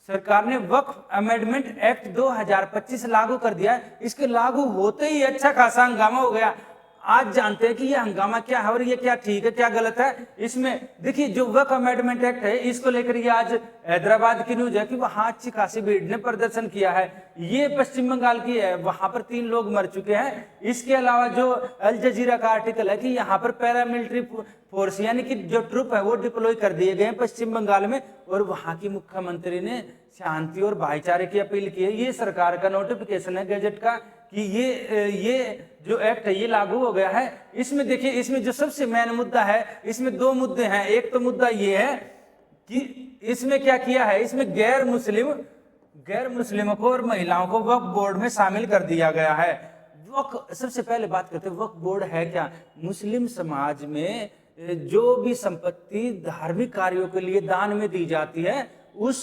सरकार ने वक्फ amendment act 2025 लागू कर दिया है। इसके लागू होते ही अच्छा खासा हंगामा हो गया। आज जानते हैं कि ये हंगामा क्या है और ये क्या ठीक है क्या गलत है। इसमें देखिए जो वक्फ अमेंडमेंट एक्ट है इसको लेकर ये आज हैदराबाद की न्यूज है कि वहां अच्छी खासी भीड़ ने प्रदर्शन किया है। ये पश्चिम बंगाल की है, वहां पर 3 लोग मर चुके हैं। इसके अलावा जो अल जजीरा का आर्टिकल है कि यहाँ पर पैरामिलिट्री फोर्स यानी कि जो ट्रुप है वो डिप्लॉय कर दिए गए हैं पश्चिम बंगाल में, और वहां की मुख्यमंत्री ने शांति और भाईचारे की अपील की है। ये सरकार का नोटिफिकेशन है गजट का कि ये जो एक्ट है ये लागू हो गया है। इसमें देखिए, इसमें जो सबसे मेन मुद्दा है, इसमें 2 मुद्दे हैं। एक तो मुद्दा ये है कि इसमें क्या किया है, इसमें गैर मुस्लिमों को और महिलाओं को वक्फ बोर्ड में शामिल कर दिया गया है। सबसे पहले बात करते हैं वक्फ बोर्ड है क्या। मुस्लिम समाज में जो भी संपत्ति धार्मिक कार्यों के लिए दान में दी जाती है उस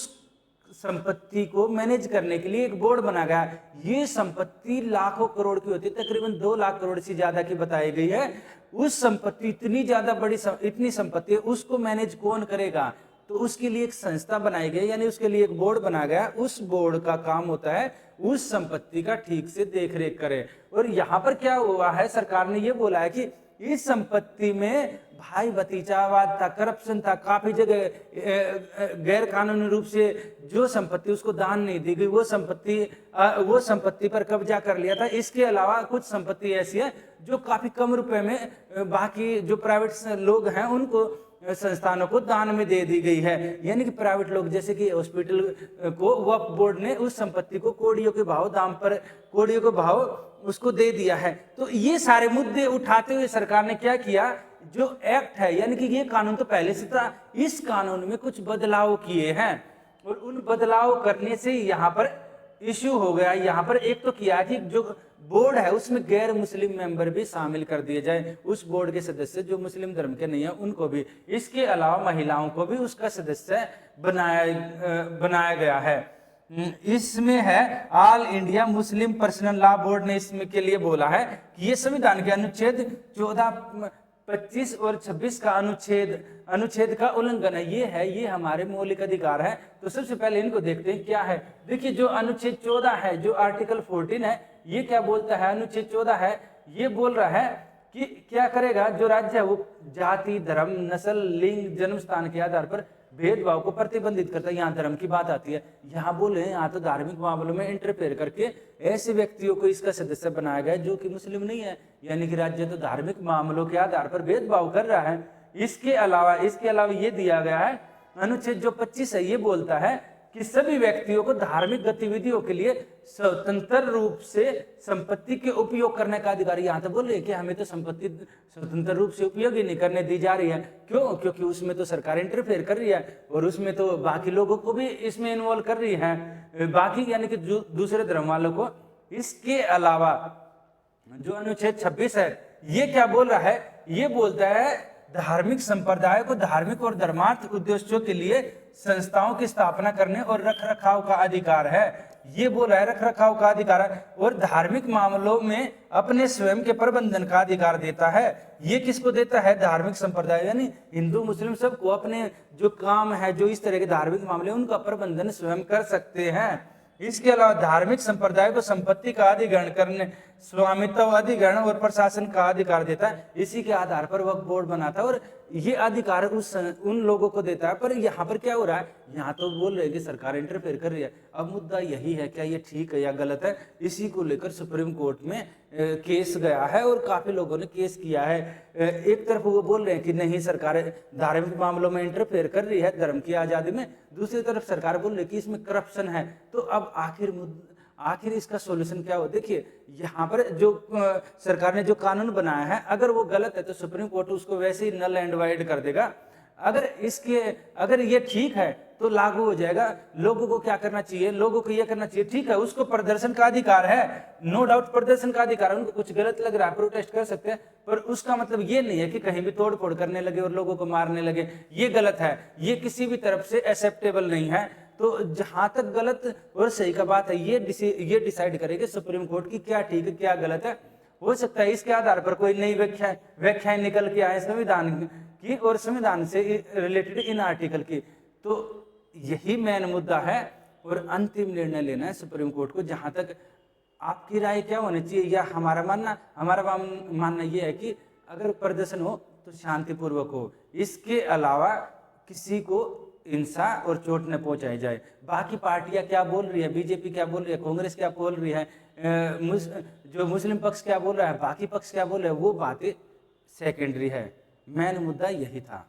संपत्ति को मैनेज करने के लिए एक बोर्ड बना गया। ये संपत्ति लाखों करोड़ की होती है, तकरीबन 2 लाख करोड़ से ज्यादा की बताई गई है। उस संपत्ति इतनी ज्यादा बड़ी इतनी संपत्ति है, उसको मैनेज कौन करेगा, तो उसके लिए एक संस्था बनाई गई, यानी उसके लिए एक बोर्ड बना गया। उस बोर्ड का काम होता है उस संपत्ति का ठीक से देख रेख करे। और यहाँ पर क्या हुआ है, सरकार ने ये बोला है कि इस संपत्ति में भाई भतीजावाद था, करप्शन था, काफी जगह गैर कानूनी रूप से जो संपत्ति उसको दान नहीं दी गई वो संपत्ति पर कब्जा कर लिया था। इसके अलावा कुछ संपत्ति ऐसी है जो काफी कम रुपए में बाकी जो प्राइवेट लोग हैं उनको संस्थानों को दान में दे दी गई है। यानी कि प्राइवेट लोग जैसे कि हॉस्पिटल को वक्फ बोर्ड ने उस संपत्ति को कोड़ियों के भाव उसको दे दिया है। तो ये सारे मुद्दे उठाते हुए सरकार ने क्या किया, जो एक्ट है यानी कि ये कानून तो पहले से था, इस कानून में कुछ बदलाव किए हैं और उन बदलाव करने से यहाँ पर इश्यू हो गया। यहाँ पर एक तो किया कि जो बोर्ड है उसमें गैर मुस्लिम मेंबर भी शामिल कर दिए जाए, उस बोर्ड के सदस्य जो मुस्लिम धर्म के नहीं है उनको भी। इसके अलावा महिलाओं को भी उसका सदस्य बनाया गया है। इसमें है all India Muslim personal law board ने इसमें के लिए बोला है कि ये संविधान के अनुच्छेद 14, 25 और 26 का अनुच्छेद का उल्लंघन है। ये हमारे मौलिक अधिकार है। तो सबसे पहले इनको देखते हैं क्या है। देखिए जो अनुच्छेद 14 है, जो आर्टिकल 14 है, ये क्या बोलता है। अनुच्छेद 14 है, ये बोल रहा है कि क्या करेगा, जो राज्य है वो जाति, धर्म, नस्ल, लिंग, जन्म स्थान के आधार पर भेदभाव को प्रतिबंधित करता है। यहाँ धर्म की बात आती है, यहाँ बोले यहाँ तो धार्मिक मामलों में इंटरफेयर करके ऐसे व्यक्तियों को इसका सदस्य बनाया गया जो कि मुस्लिम नहीं है। यानी कि राज्य तो धार्मिक मामलों के आधार पर भेदभाव कर रहा है। इसके अलावा ये दिया गया है, अनुच्छेद जो 25 है ये बोलता है कि सभी व्यक्तियों को धार्मिक गतिविधियों के लिए स्वतंत्र रूप से संपत्ति के उपयोग करने का अधिकार। यहाँ तो बोल रहे हैं कि हमें तो संपत्ति स्वतंत्र रूप से उपयोग ही नहीं करने दी जा रही है। क्यों? क्योंकि उसमें तो सरकार इंटरफेयर कर रही है और उसमें तो बाकी लोगों को भी इसमें इन्वॉल्व कर रही है, बाकी यानी कि दूसरे धर्म वालों को। इसके अलावा जो अनुच्छेद 26 है ये क्या बोल रहा है, ये बोलता है धार्मिक संप्रदाय को धार्मिक और धर्मार्थ उद्देश्यों के लिए संस्थाओं की स्थापना करने और रखरखाव का अधिकार है। ये बोल रहा है रखरखाव का अधिकार है और धार्मिक मामलों में अपने स्वयं के प्रबंधन का अधिकार देता है। ये किसको देता है? धार्मिक संप्रदाय यानी हिंदू मुस्लिम सबको अपने जो काम है, जो इस तरह के धार्मिक मामले उनका प्रबंधन स्वयं कर सकते हैं। इसके अलावा धार्मिक संप्रदाय को संपत्ति का अधिग्रहण करने, स्वामित्व अधिग्रहण और प्रशासन का अधिकार देता है। इसी के आधार पर वक्फ बोर्ड बनाता है और ये अधिकार उन लोगों को देता है। पर यहाँ पर क्या हो रहा है, यहाँ तो बोल रहे हैं कि सरकार इंटरफेयर कर रही है। अब मुद्दा यही है, क्या ये ठीक है या गलत है? इसी को लेकर सुप्रीम कोर्ट में केस गया है और काफी लोगों ने केस किया है। एक तरफ वो बोल रहे हैं कि नहीं, सरकार धार्मिक मामलों में इंटरफेयर कर रही है धर्म की आजादी में, दूसरी तरफ सरकार बोल रही है कि इसमें करप्शन है। तो अब आखिर इसका सॉल्यूशन क्या हो? देखिए यहाँ पर जो सरकार ने जो कानून बनाया है, अगर वो गलत है तो सुप्रीम कोर्ट उसको वैसे ही नल एंड वाइड कर देगा। अगर ये ठीक है तो लागू हो जाएगा। लोगों को क्या करना चाहिए? लोगों को ये करना चाहिए, ठीक है उसको प्रदर्शन का अधिकार है, नो डाउट प्रदर्शन का अधिकार है, उनको कुछ गलत लग रहा है प्रोटेस्ट कर सकते हैं, पर उसका मतलब ये नहीं है कि कहीं भी तोड़ फोड़ करने लगे और लोगों को मारने लगे। ये गलत है, ये किसी भी तरफ से एक्सेप्टेबल नहीं है। तो जहां तक गलत और सही का बात है ये डिसाइड करेगी सुप्रीम कोर्ट की क्या ठीक है क्या गलत है। हो सकता है इसके आधार पर कोई नई व्याख्याएं निकल के आए संविधान की और संविधान से रिलेटेड इन आर्टिकल की। तो यही मेन मुद्दा है और अंतिम निर्णय लेना है सुप्रीम कोर्ट को। जहां तक आपकी राय क्या होनी चाहिए, या हमारा मानना ये है कि अगर प्रदर्शन हो तो शांतिपूर्वक हो, इसके अलावा किसी को हिंसा और चोट न पहुंचाई जाए। बाकी पार्टियां क्या बोल रही है, बीजेपी क्या बोल रही है, कांग्रेस क्या बोल रही है, जो मुस्लिम पक्ष क्या बोल रहा है, बाकी पक्ष क्या बोल रहे हैं, वो बातें सेकेंडरी है। मेन मुद्दा यही था।